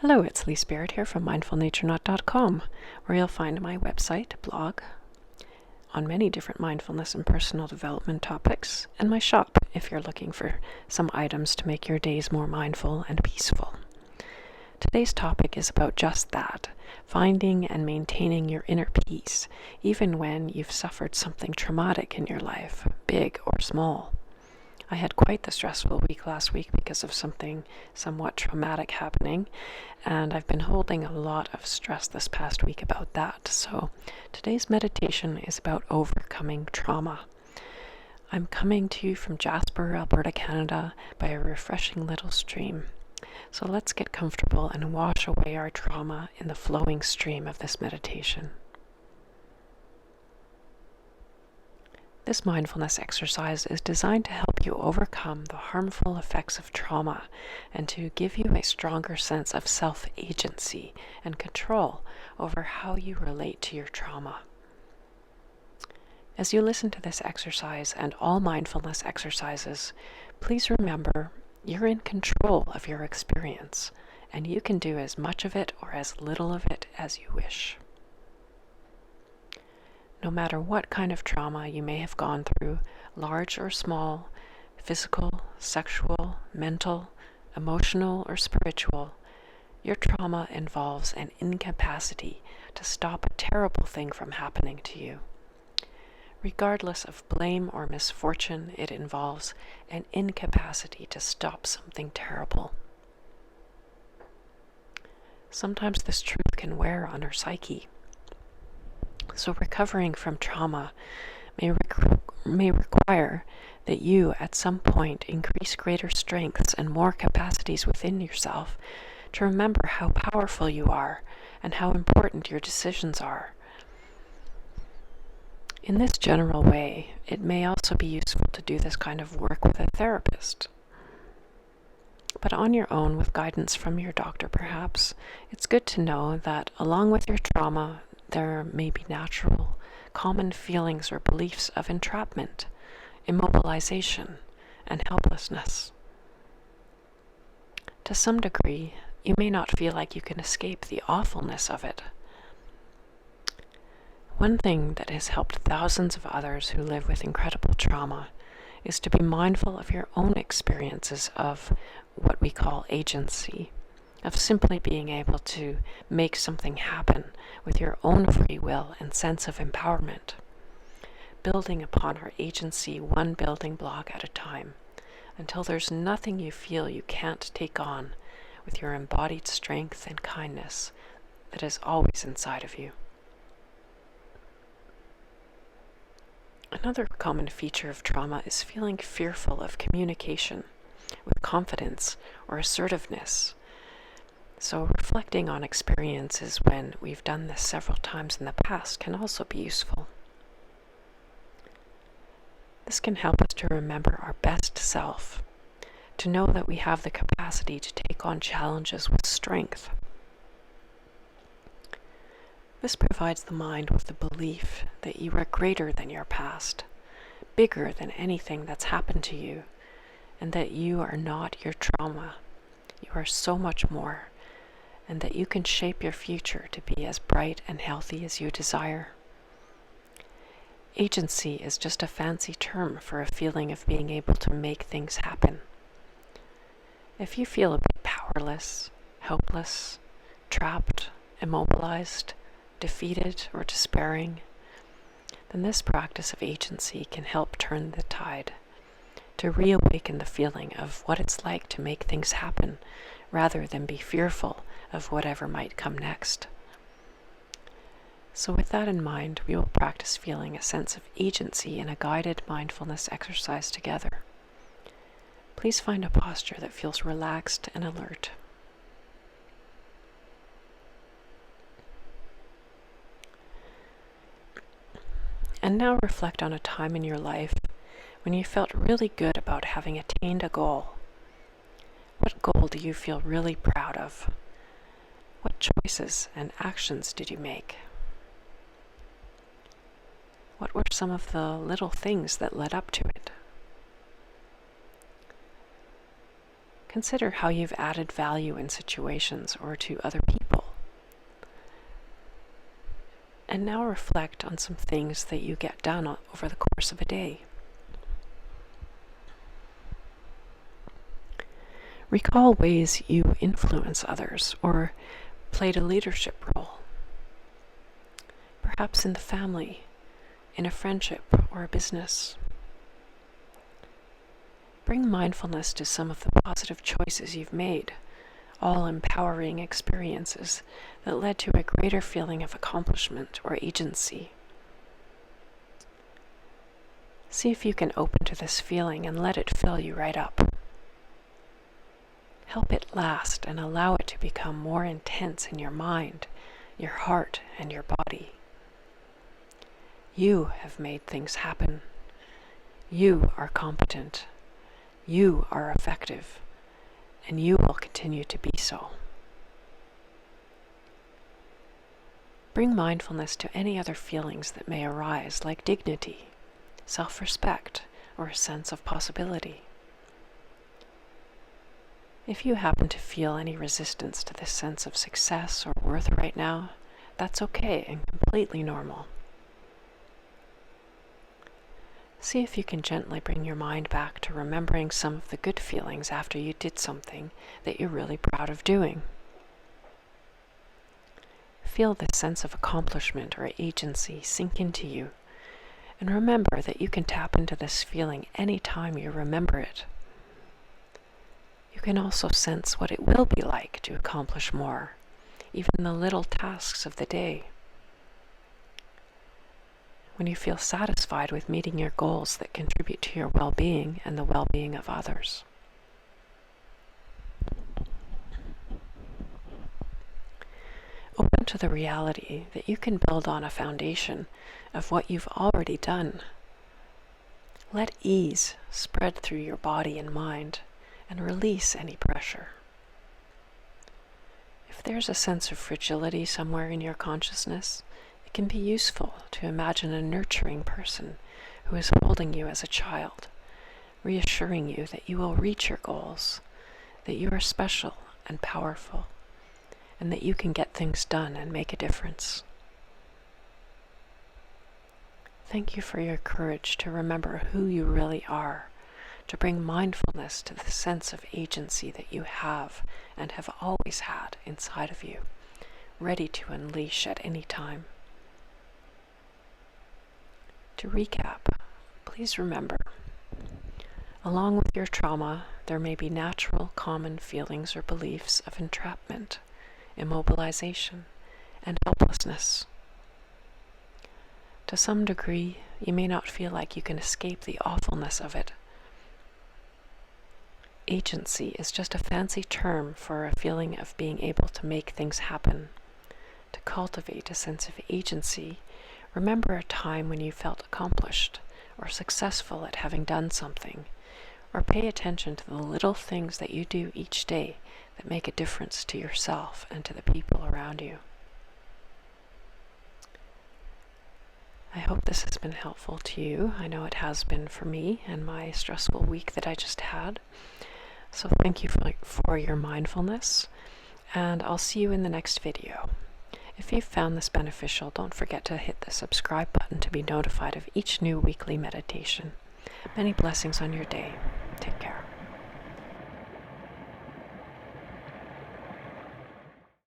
Hello, it's Lee Spirit here from mindfulnaturenaut.com, where you'll find my website, blog, on many different mindfulness and personal development topics, and my shop if you're looking for some items to make your days more mindful and peaceful. Today's topic is about just that, finding and maintaining your inner peace, even when you've suffered something traumatic in your life, big or small. I had quite the stressful week last week because of something somewhat traumatic happening, and I've been holding a lot of stress this past week about that. So today's meditation is about overcoming trauma. I'm coming to you from Jasper, Alberta, Canada, by a refreshing little stream. So let's get comfortable and wash away our trauma in the flowing stream of this meditation. This mindfulness exercise is designed to help you overcome the harmful effects of trauma and to give you a stronger sense of self-agency and control over how you relate to your trauma. As you listen to this exercise and all mindfulness exercises, please remember you're in control of your experience, and you can do as much of it or as little of it as you wish. No matter what kind of trauma you may have gone through, large or small, physical, sexual, mental, emotional, or spiritual, your trauma involves an incapacity to stop a terrible thing from happening to you. Regardless of blame or misfortune, it involves an incapacity to stop something terrible. Sometimes this truth can wear on our psyche. So recovering from trauma may require that you at some point increase greater strengths and more capacities within yourself to remember how powerful you are and how important your decisions are. In this general way, it may also be useful to do this kind of work with a therapist. But on your own, with guidance from your doctor perhaps, it's good to know that along with your trauma, there may be natural, common feelings or beliefs of entrapment, immobilization, and helplessness. To some degree, you may not feel like you can escape the awfulness of it. One thing that has helped thousands of others who live with incredible trauma is to be mindful of your own experiences of what we call agency, of simply being able to make something happen with your own free will and sense of empowerment, building upon our agency one building block at a time, until there's nothing you feel you can't take on with your embodied strength and kindness that is always inside of you. Another common feature of trauma is feeling fearful of communication with confidence or assertiveness. So reflecting on experiences when we've done this several times in the past can also be useful. This can help us to remember our best self, to know that we have the capacity to take on challenges with strength. This provides the mind with the belief that you are greater than your past, bigger than anything that's happened to you, and that you are not your trauma. You are so much more, and that you can shape your future to be as bright and healthy as you desire. Agency is just a fancy term for a feeling of being able to make things happen. If you feel a bit powerless, helpless, trapped, immobilized, defeated, or despairing, then this practice of agency can help turn the tide, to reawaken the feeling of what it's like to make things happen, rather than be fearful of whatever might come next. So with that in mind, we will practice feeling a sense of agency in a guided mindfulness exercise together. Please find a posture that feels relaxed and alert. And now reflect on a time in your life when you felt really good about having attained a goal. What goal do you feel really proud of? What choices and actions did you make? What were some of the little things that led up to it? Consider how you've added value in situations or to other people. And now reflect on some things that you get done over the course of a day. Recall ways you influence others or played a leadership role. Perhaps in the family, in a friendship, or a business. Bring mindfulness to some of the positive choices you've made, all empowering experiences that led to a greater feeling of accomplishment or agency. See if you can open to this feeling and let it fill you right up. Help it last and allow it to become more intense in your mind, your heart, and your body. You have made things happen. You are competent. You are effective. And you will continue to be so. Bring mindfulness to any other feelings that may arise, like dignity, self-respect, or a sense of possibility. If you happen to feel any resistance to this sense of success or worth right now, that's okay and completely normal. See if you can gently bring your mind back to remembering some of the good feelings after you did something that you're really proud of doing. Feel this sense of accomplishment or agency sink into you, and remember that you can tap into this feeling any time you remember it. You can also sense what it will be like to accomplish more, even the little tasks of the day. When you feel satisfied with meeting your goals that contribute to your well-being and the well-being of others. Open to the reality that you can build on a foundation of what you've already done. Let ease spread through your body and mind and release any pressure. If there's a sense of fragility somewhere in your consciousness, it can be useful to imagine a nurturing person who is holding you as a child, reassuring you that you will reach your goals, that you are special and powerful, and that you can get things done and make a difference. Thank you for your courage to remember who you really are, to bring mindfulness to the sense of agency that you have and have always had inside of you, ready to unleash at any time. To recap, please remember, along with your trauma, there may be natural, common feelings or beliefs of entrapment, immobilization, and helplessness. To some degree, you may not feel like you can escape the awfulness of it. Agency is just a fancy term for a feeling of being able to make things happen. To cultivate a sense of agency, remember a time when you felt accomplished or successful at having done something, or pay attention to the little things that you do each day that make a difference to yourself and to the people around you. I hope this has been helpful to you. I know it has been for me and my stressful week that I just had. So thank you for your mindfulness, and I'll see you in the next video. If you've found this beneficial, don't forget to hit the subscribe button to be notified of each new weekly meditation. Many blessings on your day. Take care.